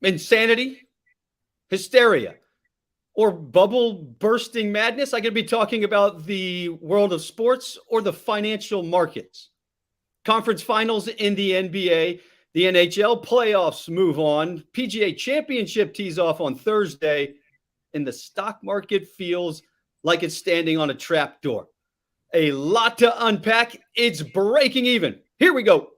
insanity, hysteria, or bubble bursting madness? I could be talking about the world of sports or the financial markets. Conference finals in the NBA, the NHL playoffs move on, PGA Championship tees off on Thursday, and the stock market feels like it's standing on a trap door. A lot to unpack. It's breaking even. Here we go.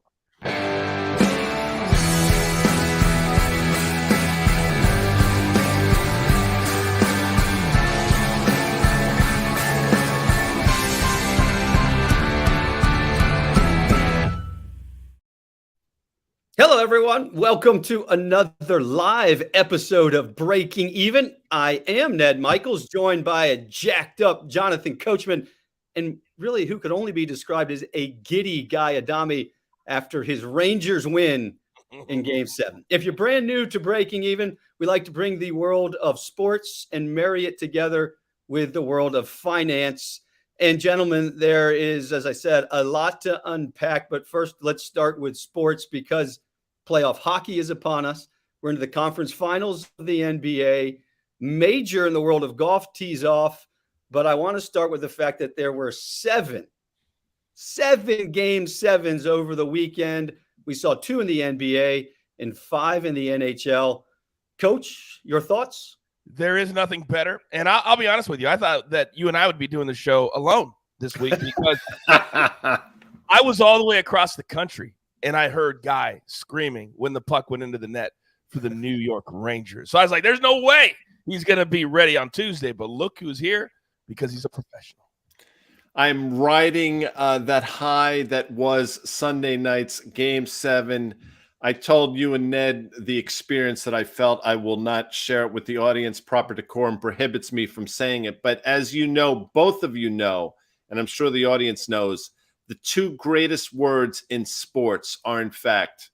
Hello, everyone. Welcome to another live episode of Breaking Even. I am Ned Michaels, joined by a jacked up Jonathan Coachman, and really who could only be described as a giddy guy, Adami, after his Rangers win in Game 7. If you're brand new to Breaking Even, we like to bring the world of sports and marry it together with the world of finance. And gentlemen, there is, as I said, a lot to unpack. But first, let's start with sports because playoff hockey is upon us. We're into the conference finals of the NBA. Major in the world of golf tees off. But I want to start with the fact that there were seven Game 7s over the weekend. We saw 2 in the NBA and 5 in the NHL. Coach, your thoughts? There is nothing better. And I'll be honest with you. I thought that you and I would be doing the show alone this week because I was all the way across the country and I heard Guy screaming when the puck went into the net for the New York Rangers. So I was like, there's no way he's going to be ready on Tuesday. But look who's here because he's a professional. I'm riding that high that was Sunday night's Game 7. I told you and Ned the experience that I felt. I will not share it with the audience. Proper decorum prohibits me from saying it. But as you know, both of you know, and I'm sure the audience knows, the 2 greatest words in sports are, in fact,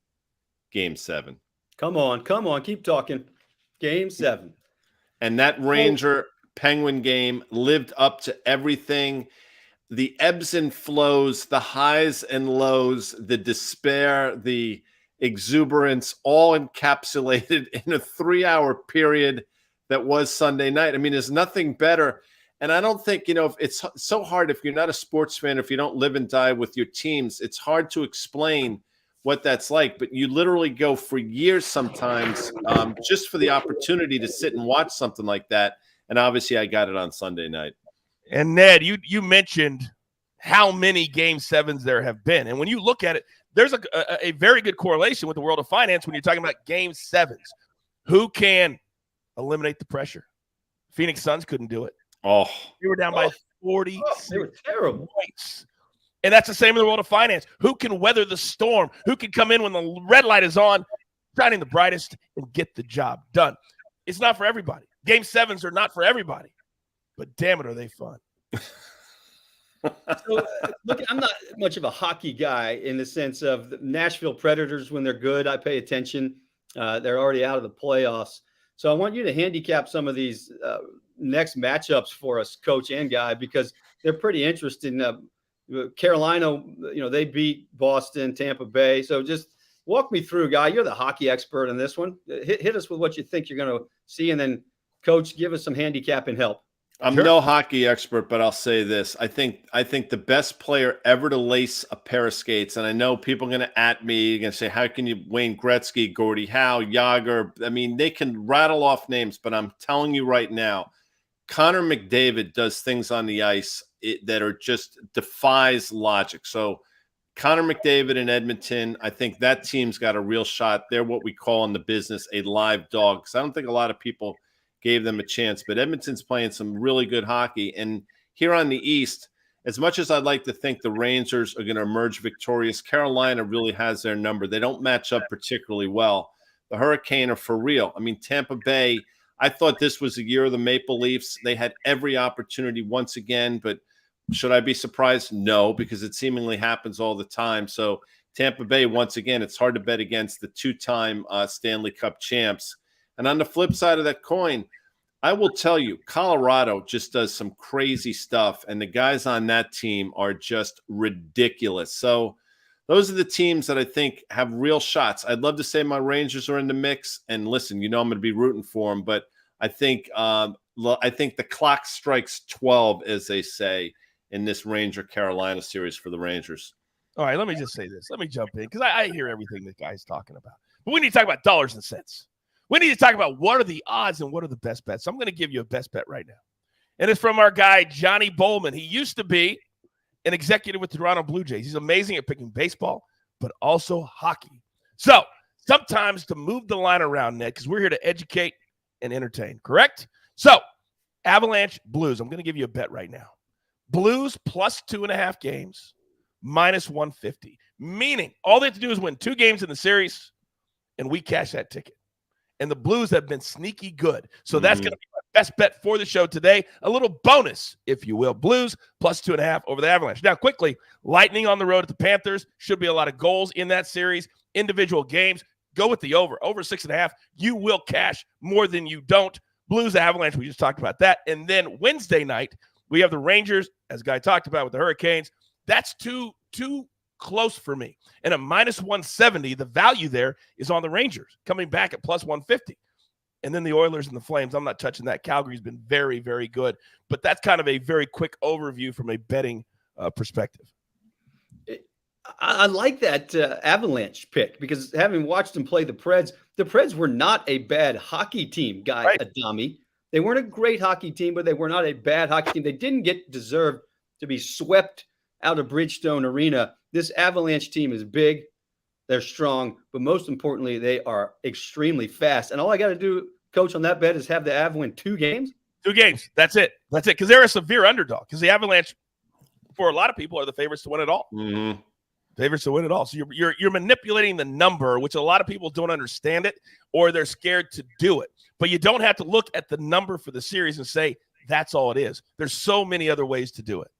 Game 7. Come on. Keep talking. Game 7. And that Ranger-Penguin game lived up to everything. The ebbs and flows, the highs and lows, the despair, the exuberance, all encapsulated in a 3-hour period that was Sunday night. I mean, there's nothing better. And I don't think, it's so hard if you're not a sports fan, if you don't live and die with your teams, it's hard to explain what that's like. But you literally go for years sometimes just for the opportunity to sit and watch something like that. And obviously I got it on Sunday night. And Ned, you mentioned how many Game 7s there have been. And when you look at it, there's a very good correlation with the world of finance when you're talking about Game 7s. Who can eliminate the pressure? Phoenix Suns couldn't do it. Oh, they were down by 40. They were terrible points. And that's the same in the world of finance. Who can weather the storm? Who can come in when the red light is on, shining the brightest, and get the job done? It's not for everybody. Game 7s are not for everybody. But damn it, are they fun. So, look, I'm not much of a hockey guy in the sense of the Nashville Predators. When they're good, I pay attention. They're already out of the playoffs. So I want you to handicap some of these next matchups for us, Coach and Guy, because they're pretty interesting. Carolina, they beat Boston, Tampa Bay. So just walk me through, Guy. You're the hockey expert in this one. Hit us with what you think you're going to see, and then, Coach, give us some handicapping help. I'm no hockey expert, but I'll say this. I think the best player ever to lace a pair of skates, and I know people are going to at me, going to say, how can you Wayne Gretzky, Gordie Howe, Yager? I mean, they can rattle off names, but I'm telling you right now, Connor McDavid does things on the ice that are just defies logic. So Connor McDavid in Edmonton, I think that team's got a real shot. They're what we call in the business a live dog, because I don't think a lot of people gave them a chance. But Edmonton's playing some really good hockey. And here on the East, as much as I'd like to think the Rangers are going to emerge victorious, Carolina really has their number. They don't match up particularly well. The Hurricane are for real. I mean, Tampa Bay, I thought this was the year of the Maple Leafs. They had every opportunity once again, but should I be surprised? No, because it seemingly happens all the time. So Tampa Bay, once again, it's hard to bet against the 2-time Stanley Cup champs. And on the flip side of that coin, I will tell you, Colorado just does some crazy stuff, and the guys on that team are just ridiculous. So those are the teams that I think have real shots. I'd love to say my Rangers are in the mix. And listen, I'm going to be rooting for them, but I think the clock strikes 12, as they say, in this Ranger-Carolina series for the Rangers. All right, let me just say this. Let me jump in because I hear everything this guy's talking about. But we need to talk about dollars and cents. We need to talk about what are the odds and what are the best bets. So I'm going to give you a best bet right now. And it's from our guy, Johnny Bowman. He used to be an executive with the Toronto Blue Jays. He's amazing at picking baseball, but also hockey. So sometimes to move the line around, Ned, because we're here to educate and entertain, correct? So Avalanche Blues, I'm going to give you a bet right now. Blues plus 2.5 games, minus 150. Meaning all they have to do is win 2 games in the series, and we cash that ticket. And the Blues have been sneaky good. So that's going to be my best bet for the show today. A little bonus, if you will. Blues plus 2.5 over the Avalanche. Now, quickly, Lightning on the road at the Panthers. Should be a lot of goals in that series. Individual games. Go with the over. Over 6.5. You will cash more than you don't. Blues, Avalanche, we just talked about that. And then Wednesday night, we have the Rangers, as Guy talked about with the Hurricanes. That's too close for me. And a minus 170, the value there is on the Rangers, coming back at plus 150. And then the Oilers and the Flames, I'm not touching that. Calgary's been very, very good. But that's kind of a very quick overview from a betting perspective. I like that Avalanche pick because having watched them play the Preds were not a bad hockey team, Guy Right. Adami. They weren't a great hockey team, but they were not a bad hockey team. They didn't get deserved to be swept out of Bridgestone Arena. This Avalanche team is big. They're strong, but most importantly, they are extremely fast. And all I got to do, Coach, on that bet is have the Av win 2 games. 2 games. That's it. That's it. Because they're a severe underdog. Because the Avalanche, for a lot of people, are the favorites to win it all. Mm-hmm. Favorites to win it all. So you're manipulating the number, which a lot of people don't understand it, or they're scared to do it. But you don't have to look at the number for the series and say that's all it is. There's so many other ways to do it.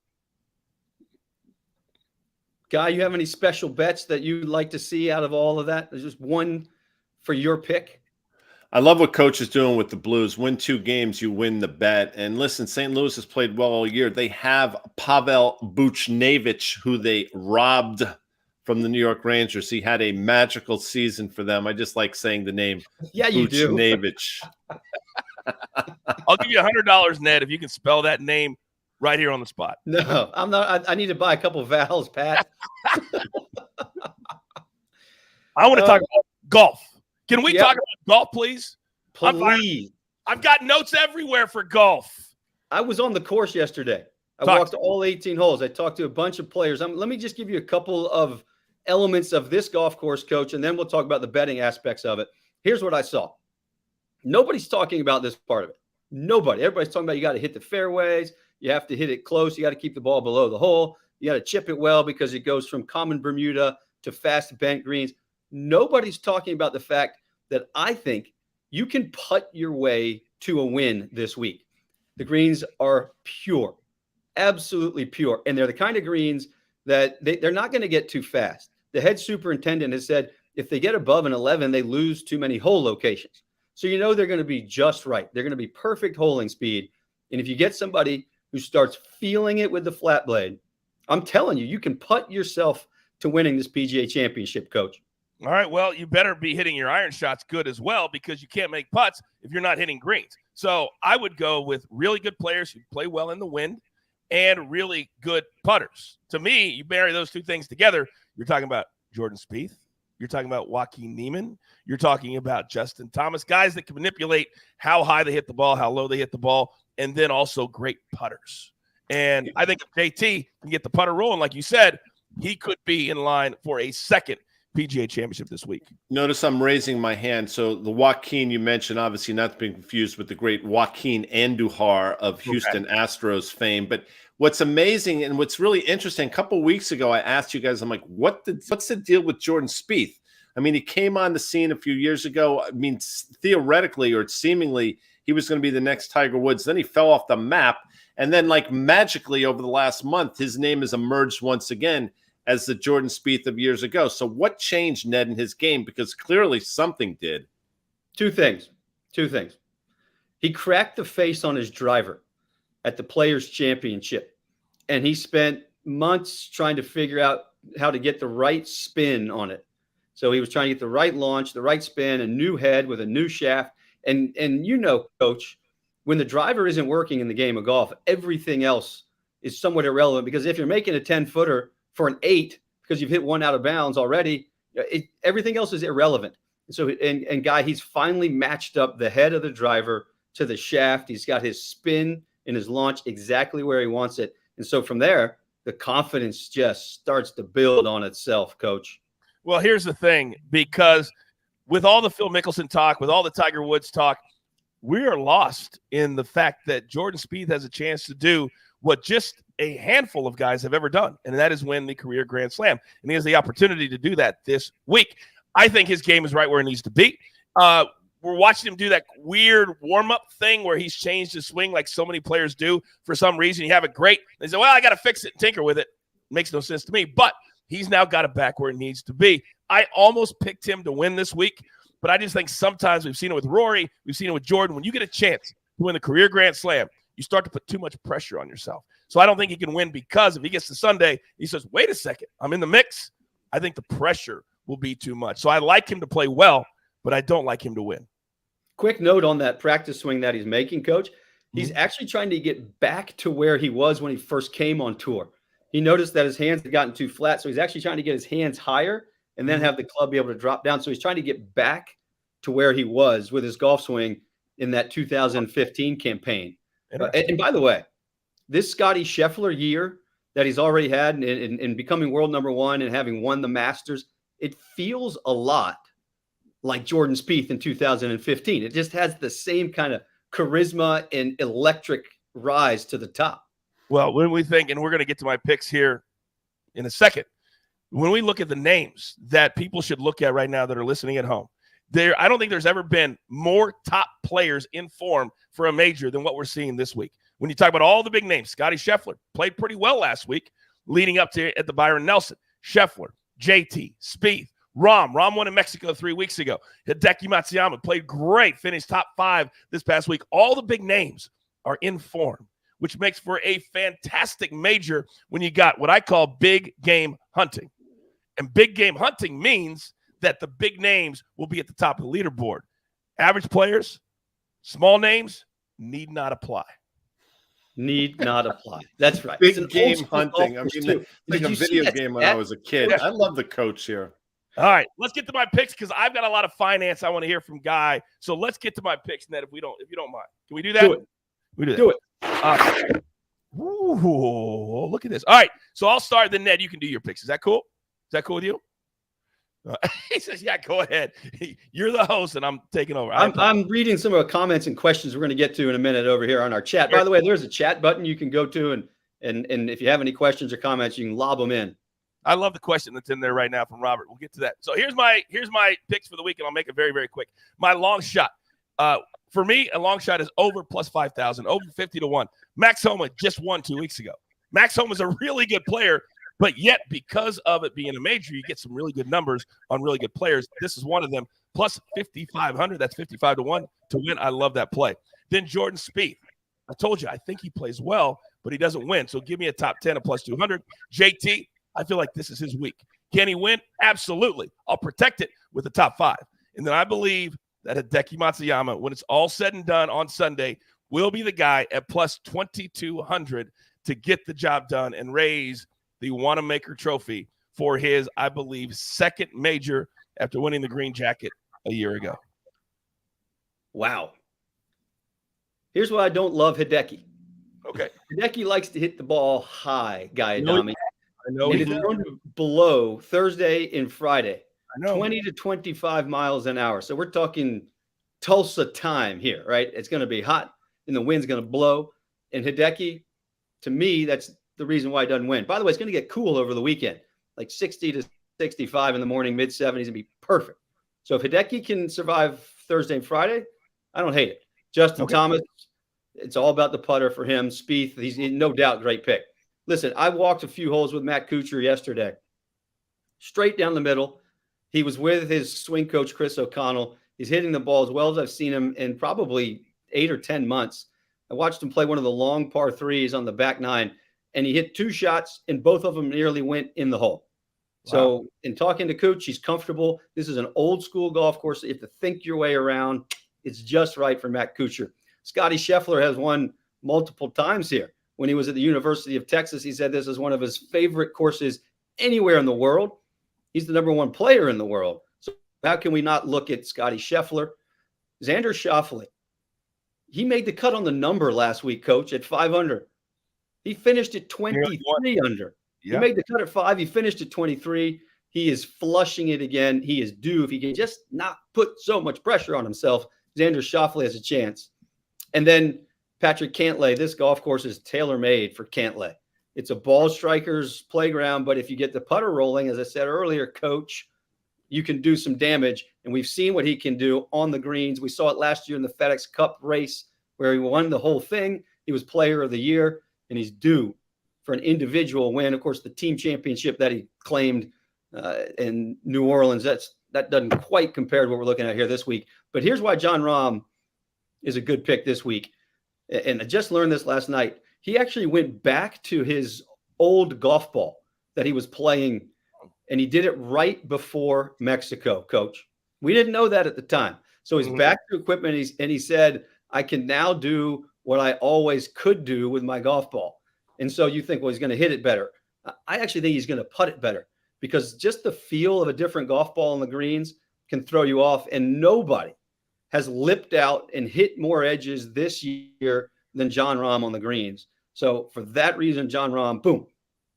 Guy, you have any special bets that you'd like to see out of all of that? There's just one for your pick. I love what Coach is doing with the Blues. Win 2 games, you win the bet. And listen, St. Louis has played well all year. They have Pavel Buchnevich, who they robbed from the New York Rangers. He had a magical season for them. I just like saying the name. Yeah, you do. Buchnevich. I'll give you $100, Ned, if you can spell that name right here on the spot. No, I'm not. I need to buy a couple of vowels, Pat. I want to talk about golf. Can we talk about golf, please? Please. I've got notes everywhere for golf. I was on the course yesterday. I Talk. walked all 18 holes. I talked to a bunch of players. Let me just give you a couple of elements of this golf course, Coach, and then we'll talk about the betting aspects of it. Here's what I saw. Nobody's talking about this part of it. Nobody. Everybody's talking about you got to hit the fairways. You have to hit it close. You got to keep the ball below the hole. You got to chip it well because it goes from common Bermuda to fast bent greens. Nobody's talking about the fact that I think you can putt your way to a win this week. The greens are pure, absolutely pure. And they're the kind of greens that they're not going to get too fast. The head superintendent has said if they get above an 11, they lose too many hole locations. So you know they're going to be just right. They're going to be perfect holing speed. And if you get somebody who starts feeling it with the flat blade, I'm telling you, you can putt yourself to winning this PGA Championship, Coach. All right, well, you better be hitting your iron shots good as well because you can't make putts if you're not hitting greens. So I would go with really good players who play well in the wind and really good putters. To me, you marry those 2 things together, you're talking about Jordan Spieth. You're talking about Joaquin Niemann. You're talking about Justin Thomas, guys that can manipulate how high they hit the ball, how low they hit the ball, and then also great putters. And I think if JT can get the putter rolling, like you said, he could be in line for a second PGA Championship this week. Notice I'm raising my hand. So the Joaquin you mentioned, obviously not to be confused with the great Joaquin Andujar of Houston Astros fame. But what's amazing and what's really interesting, a couple of weeks ago, I asked you guys, I'm like, what's the deal with Jordan Spieth? I mean, he came on the scene a few years ago. I mean, theoretically or seemingly, he was going to be the next Tiger Woods. Then he fell off the map. And then like magically over the last month, his name has emerged once again as the Jordan Spieth of years ago. So what changed, Ned, in his game? Because clearly something did. 2 things. He cracked the face on his driver at the Players' Championship, and he spent months trying to figure out how to get the right spin on it. So he was trying to get the right launch, the right spin, a new head with a new shaft. And Coach, when the driver isn't working in the game of golf, everything else is somewhat irrelevant, because if you're making a 10-footer for an 8 because you've hit one out of bounds already, everything else is irrelevant. So, and Guy, he's finally matched up the head of the driver to the shaft. He's got his spin and his launch exactly where he wants it. And so from there, the confidence just starts to build on itself, Coach. Well, here's the thing, because with all the Phil Mickelson talk, with all the Tiger Woods talk, we are lost in the fact that Jordan Spieth has a chance to do what just a handful of guys have ever done, and that is win the career Grand Slam. And he has the opportunity to do that this week. I think his game is right where it needs to be. We're watching him do that weird warm-up thing where he's changed his swing like so many players do. For some reason, you have it great. They say, well, I got to fix it and tinker with it. Makes no sense to me. But he's now got it back where it needs to be. I almost picked him to win this week, but I just think sometimes we've seen it with Rory, we've seen it with Jordan. When you get a chance to win the career Grand Slam, you start to put too much pressure on yourself. So I don't think he can win, because if he gets to Sunday, he says, wait a second, I'm in the mix. I think the pressure will be too much. So I like him to play well, but I don't like him to win. Quick note on that practice swing that he's making, Coach. He's actually trying to get back to where he was when he first came on tour. He noticed that his hands had gotten too flat, so he's actually trying to get his hands higher and then have the club be able to drop down. So he's trying to get back to where he was with his golf swing in that 2015 campaign. And by the way, this Scotty Scheffler year that he's already had in becoming world number one and having won the Masters, it feels a lot like Jordan Spieth in 2015. It just has the same kind of charisma and electric rise to the top. Well, when we think, and we're going to get to my picks here in a second, when we look at the names that people should look at right now that are listening at home, I don't think there's ever been more top players in form for a major than what we're seeing this week. When you talk about all the big names, Scotty Scheffler played pretty well last week, leading up to at the Byron Nelson. Scheffler, JT, Spieth, Rahm won in Mexico 3 weeks ago. Hideki Matsuyama played great, finished top 5 this past week. All the big names are in form, which makes for a fantastic major when you got what I call big game hunting. And big game hunting means that the big names will be at the top of the leaderboard. Average players, small names, need not apply. Need not apply. That's right. Big game hunting. I mean, too. like a video game when I was a kid. Yeah. I love the coach here. All right, let's get to my picks, because I've got a lot of finance I want to hear from Guy. So let's get to my picks, Ned, if you don't mind. Can we do that? Do it. We do that. Do it. Ooh, look at this. All right, so I'll start. Then Ned, you can do your picks. Is that cool? Is that cool with you? He says, "Yeah, go ahead. You're the host, and I'm taking over." I'm reading some of the comments and questions we're going to get to in a minute over here on our chat. By the way, there's a chat button you can go to, and if you have any questions or comments, you can lob them in. I love the question that's in there right now from Robert. We'll get to that. So here's my picks for the week, and I'll make it very, very quick. My long shot. For me, a long shot is over plus 5,000, over 50 to 1. Max Homa just won 2 weeks ago. Max Homa is a really good player, but yet because of it being a major, you get some really good numbers on really good players. This is one of them. Plus 5,500. That's 55 to 1 to win. I love that play. Then Jordan Spieth. I told you, I think he plays well, but he doesn't win. So give me a top 10 of plus 200. JT. I feel like this is his week. Can he win? Absolutely. I'll protect it with the top 5. And then I believe that Hideki Matsuyama, when it's all said and done on Sunday, will be the guy at plus 2,200 to get the job done and raise the Wanamaker Trophy for his, I believe, second major after winning the green jacket a year ago. Wow. Here's why I don't love Hideki. Okay. Hideki likes to hit the ball high, Guy Adami. I know and it's going to below Thursday and Friday. I know. 20 to 25 miles an hour. So we're talking Tulsa time here, right? It's going to be hot and the wind's going to blow. And Hideki, to me, that's the reason why he doesn't win. By the way, it's going to get cool over the weekend, like 60 to 65 in the morning, mid-70s, and be perfect. So if Hideki can survive Thursday and Friday, I don't hate it. Justin Thomas, it's all about the putter for him. Spieth, he's no doubt great pick. Listen, I walked a few holes with Matt Kuchar yesterday, straight down the middle. He was with his swing coach, Chris O'Connell. He's hitting the ball as well as I've seen him in probably 8 or 10 months. I watched him play one of the long par 3s on the back 9, and he hit 2 shots, and both of them nearly went in the hole. Wow. So in talking to Cooch, he's comfortable. This is an old school golf course that you have to think your way around. It's just right for Matt Kuchar. Scotty Scheffler has won multiple times here. When he was at the University of Texas, he said this is one of his favorite courses anywhere in the world. He's the #1 player in the world. So how can we not look at Scotty Scheffler? Xander Schauffele, he made the cut on the number last week, Coach, at 5 under. He finished at 23 under. Yeah. He made the cut at 5. He finished at 23. He is flushing it again. He is due. If he can just not put so much pressure on himself, Xander Schauffele has a chance. And then Patrick Cantlay, this golf course is tailor-made for Cantlay. It's a ball striker's playground, but if you get the putter rolling, as I said earlier, Coach, you can do some damage. And we've seen what he can do on the greens. We saw it last year in the FedEx Cup race where he won the whole thing. He was player of the year, and he's due for an individual win. Of course, the team championship that he claimed in New Orleans, that doesn't quite compare to what we're looking at here this week. But here's why Jon Rahm is a good pick this week. And I just learned this last night. He actually went back to his old golf ball that he was playing, and he did it right before Mexico, Coach. We didn't know that at the time. So he's back to equipment, and he said, I can now do what I always could do with my golf ball. And so you think, well, he's going to hit it better. I actually think he's going to putt it better because just the feel of a different golf ball on the greens can throw you off. And nobody has lipped out and hit more edges this year than Jon Rahm on the greens. So for that reason, Jon Rahm, boom,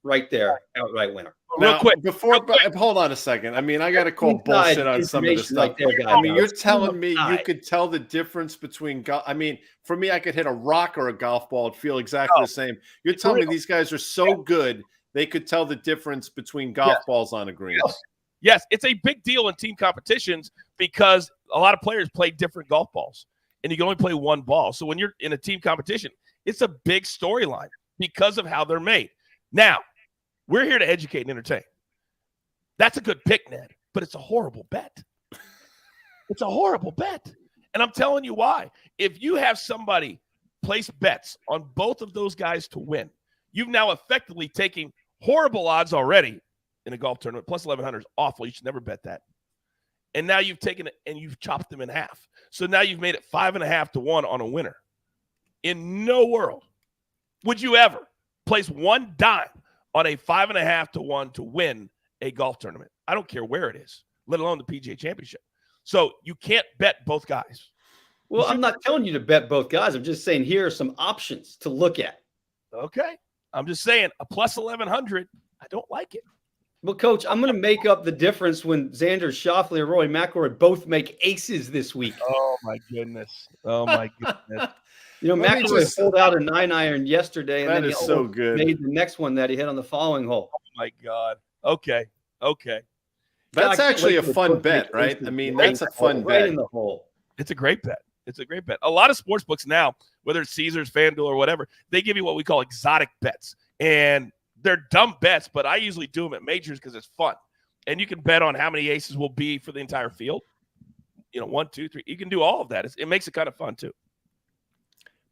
right there, outright winner. Now, real quick, hold on a second. I mean, I got to call bullshit on some of this stuff. I mean, you're telling me you could tell the difference between golf. I mean, for me, I could hit a rock or a golf ball and feel exactly the same. You're telling me these guys are so good, they could tell the difference between golf balls on a green. Yes, it's a big deal in team competitions because a lot of players play different golf balls, and you can only play one ball. So when you're in a team competition, it's a big storyline because of how they're made. Now, we're here to educate and entertain. That's a good pick, Ned, but it's a horrible bet. It's a horrible bet. And I'm telling you why. If you have somebody place bets on both of those guys to win, you've now effectively taken horrible odds already in a golf tournament. Plus 1,100 is awful. You should never bet that. And now you've taken it and you've chopped them in half. So now you've made it 5.5 to 1 on a winner. In no world would you ever place one dime on a 5.5 to 1 to win a golf tournament. I don't care where it is, let alone the PGA Championship. So you can't bet both guys. Well, I'm not telling you to bet both guys. I'm just saying here are some options to look at. Okay. I'm just saying a plus 1,100, I don't like it. Well, Coach, I'm going to make up the difference when Xander Schauffele or Rory McIlroy both make aces this week. Oh, my goodness. Oh, my goodness. You know, McIlroy pulled out a 9-iron yesterday, and that then is so good. Made the next one that he hit on the following hole. Oh, my God. Okay. That's actually a fun bet, right? I mean, that's a fun bet. Right in the hole. It's a great bet. It's a great bet. A lot of sports books now, whether it's Caesars, FanDuel, or whatever, they give you what we call exotic bets. And they're dumb bets, but I usually do them at majors because it's fun. And you can bet on how many aces will be for the entire field. You know, 1, 2, 3. You can do all of that. It makes it kind of fun, too.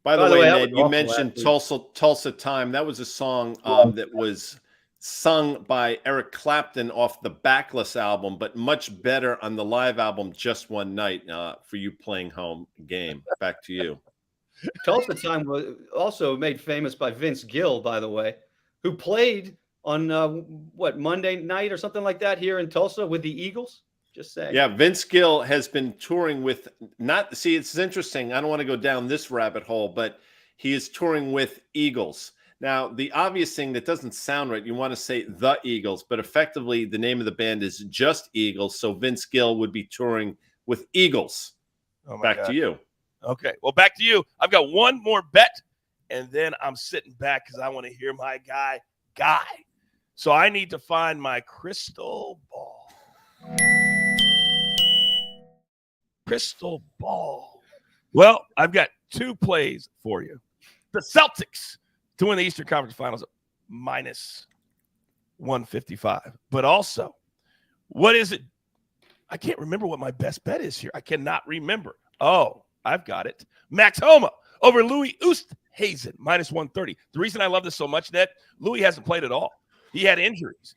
By the way, Ned, you mentioned Tulsa Time. That was a song that was sung by Eric Clapton off the Backless album, but much better on the live album Just One Night for you playing home game. Back to you. Tulsa Time was also made famous by Vince Gill, by the way, who played on, Monday night or something like that here in Tulsa with the Eagles? Just saying. Yeah, Vince Gill has been touring with it's interesting. I don't want to go down this rabbit hole, but he is touring with Eagles. Now, the obvious thing that doesn't sound right, you want to say the Eagles, but effectively the name of the band is just Eagles. So Vince Gill would be touring with Eagles. Back to you. Okay. Well, back to you. I've got one more bet, and then I'm sitting back because I want to hear my guy. So I need to find my crystal ball. Crystal ball. Well, I've got 2 plays for you. The Celtics to win the Eastern Conference Finals minus 155. But also, what is it? I can't remember what my best bet is here. I cannot remember. Oh, I've got it. Max Homa over Louis Hazen, minus 130. The reason I love this so much, Ned, Louis hasn't played at all. He had injuries.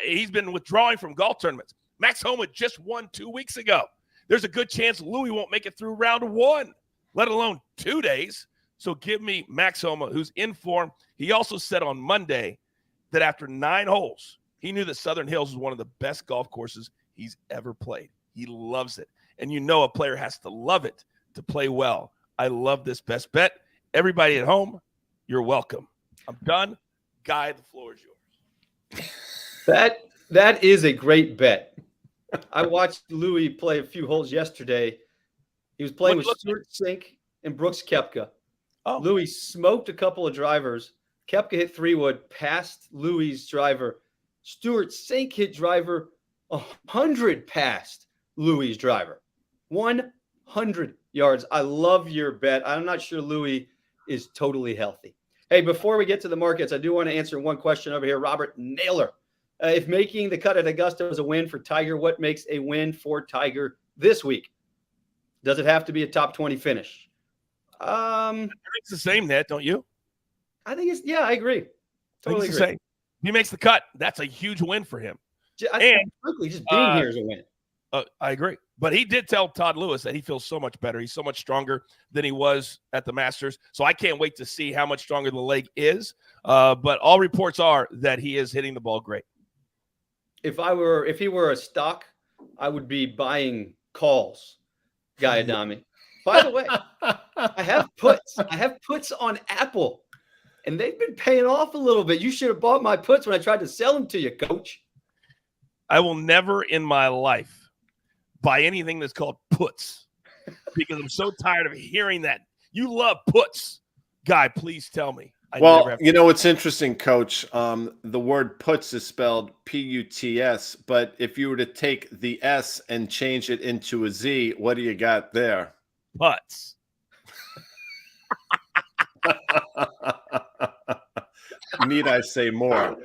He's been withdrawing from golf tournaments. Max Homa just won 2 weeks ago. There's a good chance Louis won't make it through round 1, let alone 2 days. So give me Max Homa, who's in form. He also said on Monday that after 9 holes, he knew that Southern Hills was one of the best golf courses he's ever played. He loves it. And you know a player has to love it to play well. I love this best bet. Everybody at home, you're welcome. I'm done. Guy, the floor is yours. That is a great bet. I watched Louis play a few holes yesterday. He was playing with Stuart Sink and Brooks Koepka. Oh. Louis smoked a couple of drivers. Koepka hit 3-wood past Louis' driver. Stuart Sink hit driver 100 past Louis' driver. 100 yards. I love your bet. I'm not sure Louis is totally healthy. Hey, before we get to the markets, I do want to answer one question over here. Robert Naylor. If making the cut at Augusta was a win for Tiger, what makes a win for Tiger this week? Does it have to be a top 20 finish? I think it's the same, Ned, don't you? I think it's, yeah, I agree. Totally agree. If he makes the cut, that's a huge win for him. Frankly, just being here is a win. I agree. But he did tell Todd Lewis that he feels so much better. He's so much stronger than he was at the Masters. So I can't wait to see how much stronger the leg is. But all reports are that he is hitting the ball great. If he were a stock, I would be buying calls, Guy Adami. By the way, I have puts on Apple, and they've been paying off a little bit. You should have bought my puts when I tried to sell them to you, Coach. I will never in my life buy anything that's called puts because I'm so tired of hearing that. You love puts. Guy, please tell me. Well, you know, it's interesting, Coach. The word puts is spelled P-U-T-S, but if you were to take the S and change it into a Z, what do you got there? Putts. Need I say more?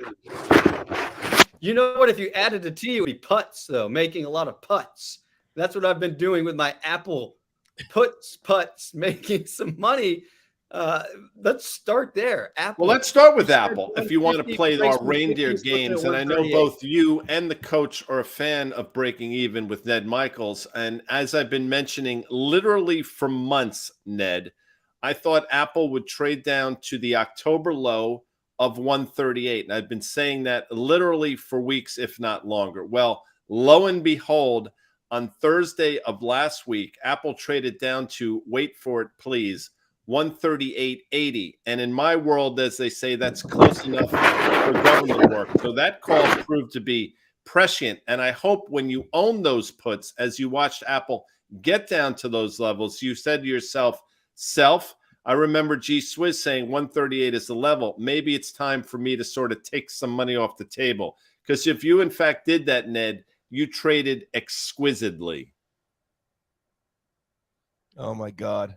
You know what? If you added a T, it would be putts, though, making a lot of putts. That's what I've been doing with my Apple putts, making some money. Let's start there. Apple. Well, let's start with Apple if you want to play our reindeer games. And I know both you and the coach are a fan of breaking even with Ned Michaels. And as I've been mentioning literally for months, Ned, I thought Apple would trade down to the October low of 138. And I've been saying that literally for weeks, if not longer. Well, lo and behold, on Thursday of last week, Apple traded down to, wait for it, please, 138.80. And in my world, as they say, that's close enough for government work. So that call proved to be prescient. And I hope when you own those puts, as you watched Apple get down to those levels, you said to yourself, I remember G Swizz saying 138 is the level. Maybe it's time for me to sort of take some money off the table. Because if you, in fact, did that, Ned, you traded exquisitely. Oh, my God.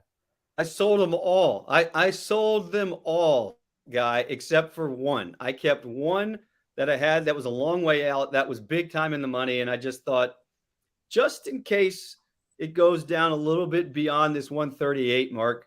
I sold them all. I sold them all, Guy, except for one. I kept one that I had that was a long way out. That was big time in the money. And I just thought, just in case it goes down a little bit beyond this 138 mark,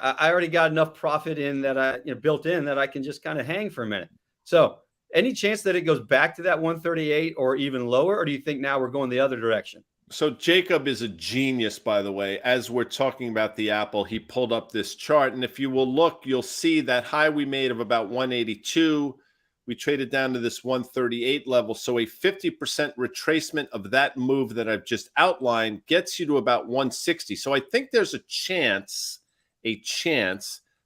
I already got enough profit in that built in that I can just kind of hang for a minute. So any chance that it goes back to that 138 or even lower, or do you think now we're going the other direction? So Jacob is a genius, by the way. As we're talking about the Apple, he pulled up this chart. And if you will look, you'll see that high we made of about 182. We traded down to this 138 level. So a 50% retracement of that move that I've just outlined gets you to about 160. So I think there's a chance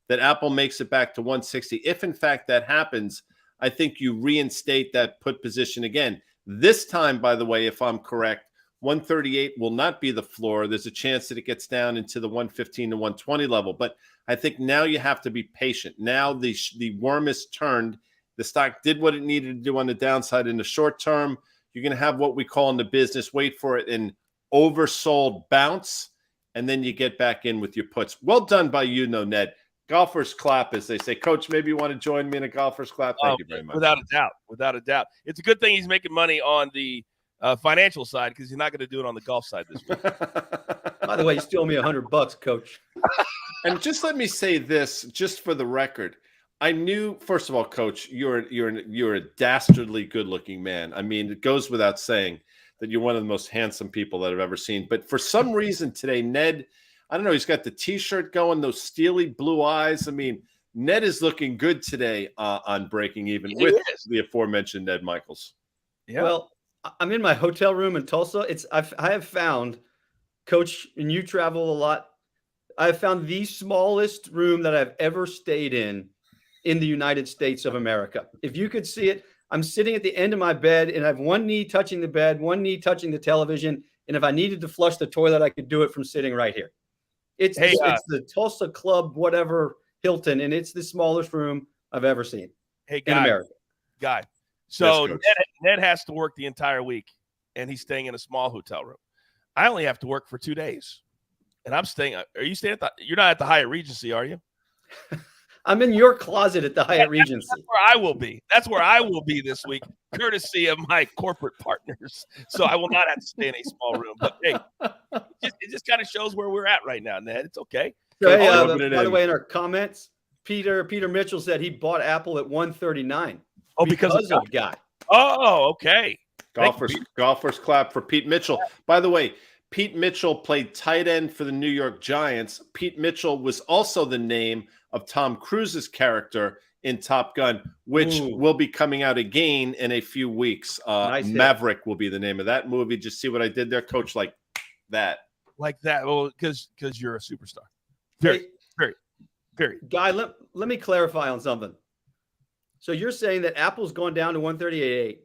that Apple makes it back to 160. If in fact that happens, I think you reinstate that put position again. This time, by the way, if I'm correct, 138 will not be the floor. There's a chance that it gets down into the 115 to 120 level. But I think now you have to be patient. Now the worm is turned. The stock did what it needed to do on the downside in the short term. You're going to have what we call in the business, wait for it, an oversold bounce, and then you get back in with your puts. Well done by you, Ned. Golfer's clap, as they say. Coach, maybe you want to join me in a golfer's clap? Thank you very much. Without a doubt. It's a good thing he's making money on the financial side because he's not going to do it on the golf side this week. By the way, you still owe me $100, Coach. And just let me say this, just for the record. I knew, first of all, Coach, you're a dastardly good-looking man. I mean, it goes without saying that you're one of the most handsome people that I've ever seen. But for some reason today, Ned, I don't know, he's got the T-shirt going, those steely blue eyes. I mean, Ned is looking good today on Breaking Even with the aforementioned Ned Michaels. Yeah. Well, I'm in my hotel room in Tulsa. I have found, Coach, and you travel a lot, I have found the smallest room that I've ever stayed in the United States of America. If you could see it, I'm sitting at the end of my bed and I have one knee touching the bed, one knee touching the television. And if I needed to flush the toilet, I could do it from sitting right here. It's the Tulsa Club, whatever, Hilton, and it's the smallest room I've ever seen in America. So Ned has to work the entire week, and he's staying in a small hotel room. I only have to work for 2 days, and I'm staying. Are you staying you're not at the Hyatt Regency, are you? I'm in your closet at the Hyatt Regency. That's where I will be. That's where I will be this week, courtesy of my corporate partners. So I will not have to stay in a small room. But hey, it just kind of shows where we're at right now, Ned. It's okay. So, hey, by the way, in our comments, Peter Mitchell said he bought Apple at 139. Oh, because of Guy. Oh, okay. Golfers clap for Pete Mitchell. By the way, Pete Mitchell played tight end for the New York Giants. Pete Mitchell was also the name of Tom Cruise's character in Top Gun, which will be coming out again in a few weeks. Nice Maverick will be the name of that movie. Just see what I did there, Coach? Like that. Well, because you're a superstar. Very. Guy, let me clarify on something. So you're saying that Apple's gone down to 138,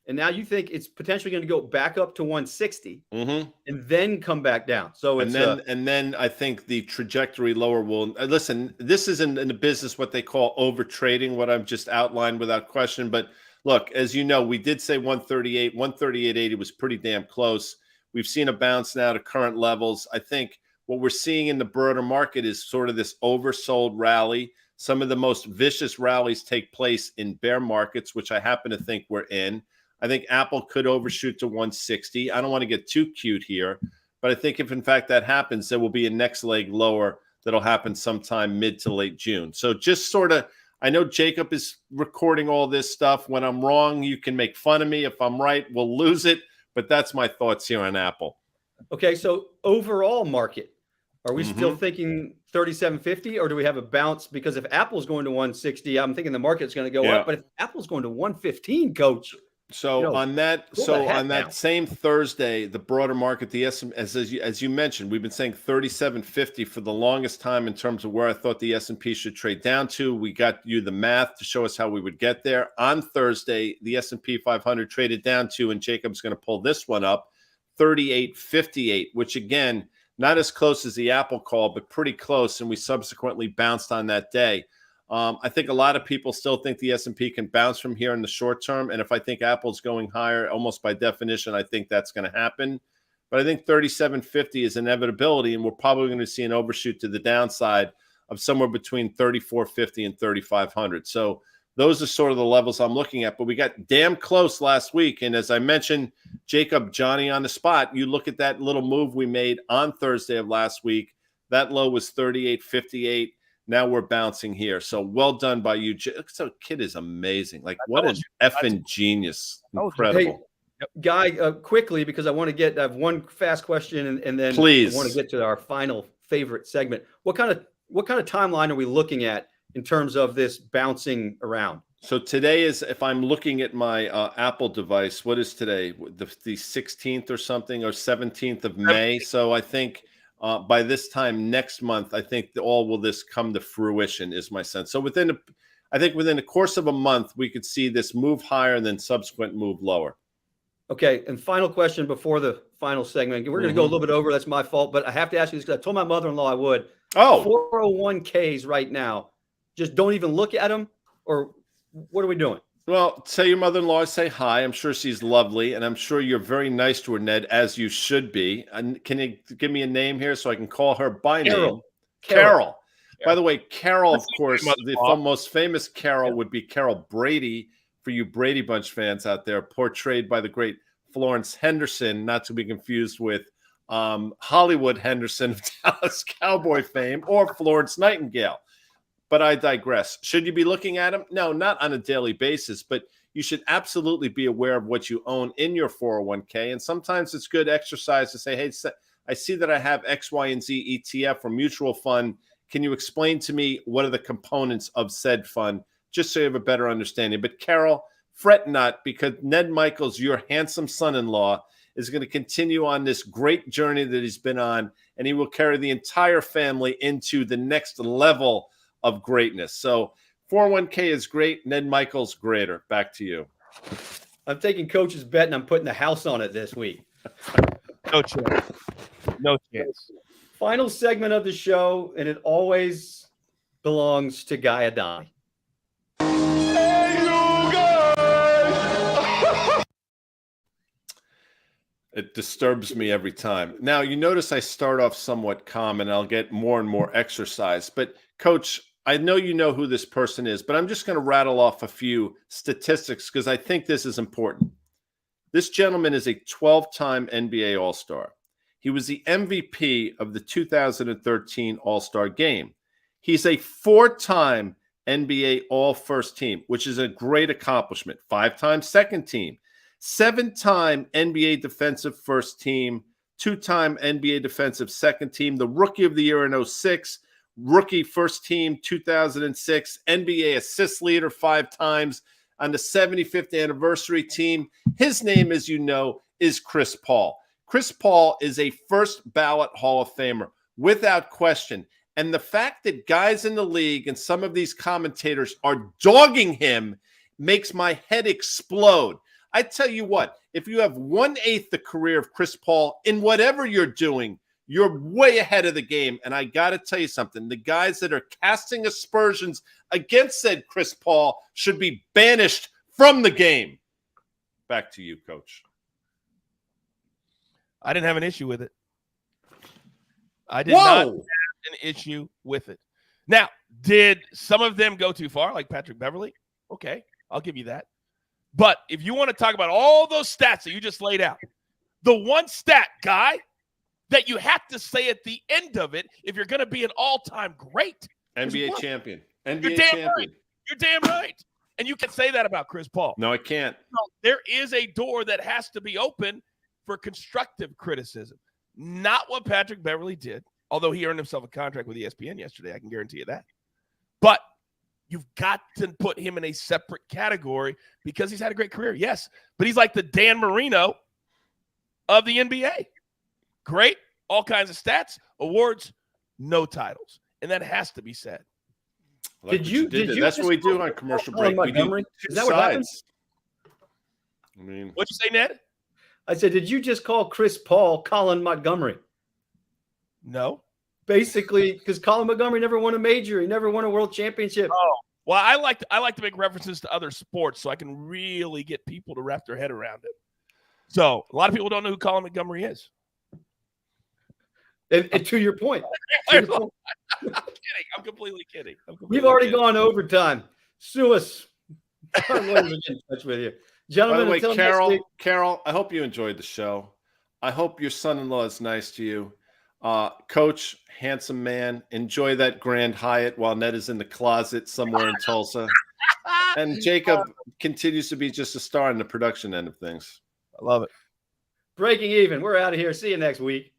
and now you think it's potentially going to go back up to 160 and then come back down. So it's and then I think the trajectory lower will listen. This is in the business what they call over trading, what I've just outlined without question. But look, as you know, we did say 138, 138.80 was pretty damn close. We've seen a bounce now to current levels. I think what we're seeing in the broader market is sort of this oversold rally. Some of the most vicious rallies take place in bear markets, which I happen to think we're in. I think Apple could overshoot to 160. I don't want to get too cute here, but I think if in fact that happens, there will be a next leg lower that'll happen sometime mid to late June. So just sort of, I know Jacob is recording all this stuff. When I'm wrong, you can make fun of me. If I'm right, we'll lose it. But that's my thoughts here on Apple. Okay, so overall market, are we still thinking 37.50, or do we have a bounce? Because if Apple's going to 160, I'm thinking the market's going to go up. But if Apple's going to 115, Coach. So on that same Thursday, the broader market, the S&P, as you mentioned, we've been saying 37.50 for the longest time in terms of where I thought the S&P should trade down to. We got you the math to show us how we would get there. On Thursday, the S&P 500 traded down to, and Jacob's going to pull this one up, 38.58, which again, not as close as the Apple call, but pretty close, and we subsequently bounced on that day. I think a lot of people still think the S&P can bounce from here in the short term, and if I think Apple's going higher, almost by definition, I think that's going to happen. But I think 37.50 is inevitability, and we're probably going to see an overshoot to the downside of somewhere between 34.50 and 3,500. So those are sort of the levels I'm looking at. But we got damn close last week, and as I mentioned, Jacob, Johnny on the spot, you look at that little move we made on Thursday of last week. That low was 38.58. Now we're bouncing here. So well done by you. So kid is amazing. Like what an effing genius. Incredible. Hey, Guy, quickly, because I have one fast question and then please. I want to get to our final favorite segment. What kind of timeline are we looking at in terms of this bouncing around? So today is, if I'm looking at my Apple device, what is today? The 16th or something, or 17th of May. So I think by this time next month, I think all will this come to fruition is my sense. So within the course of a month, we could see this move higher and then subsequent move lower. Okay. And final question before the final segment. We're going to go a little bit over. That's my fault, but I have to ask you this because I told my mother-in-law I would. 401ks right now. Just don't even look at them, or what are we doing? Well, tell your mother-in-law I say hi. I'm sure she's lovely, and I'm sure you're very nice to her, Ned, as you should be. And can you give me a name here so I can call her by name? Carol. By the way, Carol, of course, the most famous Carol would be Carol Brady, for you Brady Bunch fans out there, portrayed by the great Florence Henderson, not to be confused with Hollywood Henderson of Dallas Cowboy fame, or Florence Nightingale. But I digress. Should you be looking at them? No, not on a daily basis, but you should absolutely be aware of what you own in your 401k. And sometimes it's good exercise to say, hey, I see that I have X, Y, and Z ETF or mutual fund. Can you explain to me what are the components of said fund, just so you have a better understanding? But Carol, fret not, because Ned Michaels, your handsome son-in-law, is going to continue on this great journey that he's been on, and he will carry the entire family into the next level of greatness. So 401k is great. Ned Michaels, greater. Back to you. I'm taking Coach's bet, and I'm putting the house on it this week. No chance. No chance. Final segment of the show, and it always belongs to Guy Adami. It disturbs me every time. Now, you notice I start off somewhat calm, and I'll get more and more exercise. But, Coach, I know you know who this person is, but I'm just going to rattle off a few statistics because I think this is important. This gentleman is a 12-time NBA All-Star. He was the MVP of the 2013 All-Star Game. He's a 4-time NBA All-First Team, which is a great accomplishment. 5-time Second Team. 7-time NBA Defensive First Team. 2-time NBA Defensive Second Team. The Rookie of the Year in 2006. Rookie First Team 2006. NBA Assist Leader 5 times on the 75th anniversary team. His name, as you know, is Chris Paul. Chris Paul is a first ballot Hall of Famer, without question. And the fact that guys in the league and some of these commentators are dogging him makes my head explode. I tell you what, if you have 1/8 the career of Chris Paul in whatever you're doing, you're way ahead of the game. And I got to tell you something. The guys that are casting aspersions against said Chris Paul should be banished from the game. Back to you, Coach. I didn't have an issue with it. I did not have an issue with it. Now, did some of them go too far, like Patrick Beverley? Okay, I'll give you that. But if you want to talk about all those stats that you just laid out, the one stat, Guy, that you have to say at the end of it if you're going to be an all-time great. NBA champion. You're damn right. You're damn right. And you can say that about Chris Paul. No, I can't. There is a door that has to be open for constructive criticism. Not what Patrick Beverley did, although he earned himself a contract with ESPN yesterday. I can guarantee you that. But you've got to put him in a separate category because he's had a great career, yes. But he's like the Dan Marino of the NBA. Great, all kinds of stats, awards, no titles. And that has to be said. Like that's what we do on commercial break. We do is that what happens? I mean, what'd you say, Ned? I said, did you just call Chris Paul Colin Montgomery? No. Basically, because Colin Montgomery never won a major. He never won a world championship. Oh, well, I like to make references to other sports so I can really get people to wrap their head around it. So a lot of people don't know who Colin Montgomery is. And to your point. I'm kidding. I'm completely kidding. We've already gone overtime. Sue us. I'm going to get in touch with you. Gentlemen, by the way, Carol, I hope you enjoyed the show. I hope your son-in-law is nice to you. Coach, handsome man, enjoy that Grand Hyatt while Ned is in the closet somewhere in Tulsa. And Jacob continues to be just a star in the production end of things. I love it. Breaking even. We're out of here. See you next week.